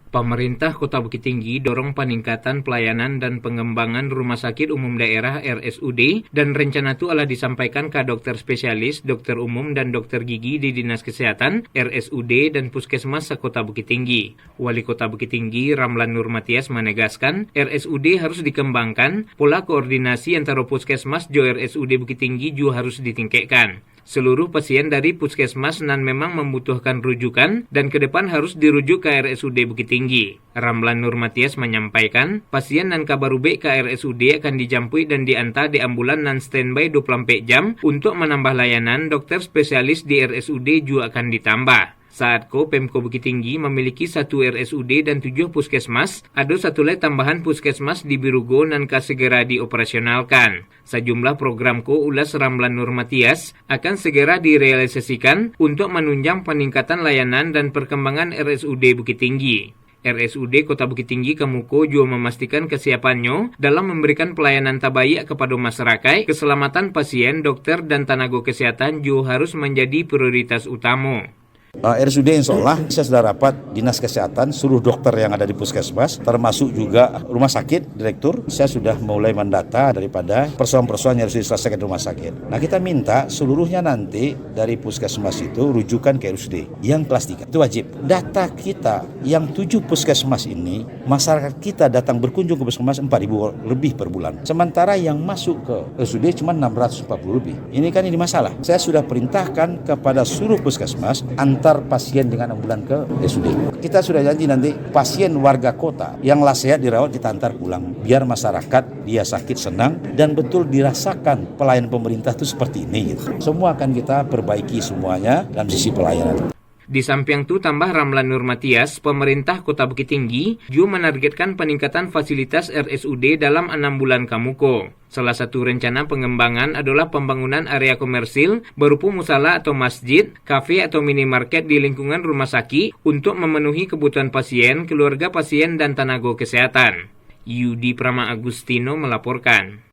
Pemerintah Kota Bukit Tinggi dorong peningkatan pelayanan dan pengembangan rumah sakit umum daerah RSUD dan rencana itu telah disampaikan ke dokter spesialis, dokter umum, dan dokter gigi di Dinas Kesehatan, RSUD, dan Puskesmas Kota Bukit Tinggi. Wali Kota Bukit Tinggi, Ramlan Nurmatias, menegaskan RSUD harus dikembangkan, pola koordinasi antara Puskesmas jo RSUD Bukit Tinggi juga harus ditingkatkan. Seluruh pasien dari Puskesmas nan memang membutuhkan rujukan dan ke depan harus dirujuk ke RSUD Bukit Tinggi. Ramlan Nurmatias menyampaikan, pasien nan kabarube ke RSUD akan dijampui dan diantar di ambulan nan standby 24 jam untuk menambah layanan dokter spesialis di RSUD juga akan ditambah. Saat Pemko Bukit Tinggi memiliki 1 RSUD dan 7 puskesmas, ada 1 lagi tambahan puskesmas di Birugo nan segera dioperasionalkan. Sejumlah program ulas Ramlan Nurmatias akan segera direalisasikan untuk menunjang peningkatan layanan dan perkembangan RSUD Bukit Tinggi. RSUD Kota Bukit Tinggi Kemuko juga memastikan kesiapannya dalam memberikan pelayanan terbaik kepada masyarakat. Keselamatan pasien, dokter, dan tenaga kesehatan juga harus menjadi prioritas utama. RSUD insya Allah saya sudah rapat Dinas Kesehatan, seluruh dokter yang ada di Puskesmas, termasuk juga rumah sakit, direktur. Saya sudah mulai mendata daripada persoalan-persoalan yang harus diselesaikan di rumah sakit. Nah, kita minta seluruhnya nanti dari Puskesmas itu rujukan ke RSUD yang kelas 3. Itu wajib. Data kita yang 7 Puskesmas ini, masyarakat kita datang berkunjung ke Puskesmas 4.000 lebih per bulan. Sementara yang masuk ke RSUD cuma 640 lebih. Ini kan masalah. Saya sudah perintahkan kepada seluruh Puskesmas antar pasien dengan ambulan ke RSUD. Kita sudah janji nanti pasien warga kota yang sehat dirawat kita antar pulang. Biar masyarakat dia sakit senang dan betul dirasakan pelayanan pemerintah itu seperti ini. Semua akan kita perbaiki semuanya dalam sisi pelayanan. Di samping itu tambah Ramlan Nurmatias, pemerintah Kota Bukit Tinggi juga menargetkan peningkatan fasilitas RSUD dalam 6 bulan Kemuko. Salah satu rencana pengembangan adalah pembangunan area komersil berupa musala atau masjid, kafe atau minimarket di lingkungan rumah sakit untuk memenuhi kebutuhan pasien, keluarga pasien, dan tenaga kesehatan. Yudi Prama Agustino melaporkan.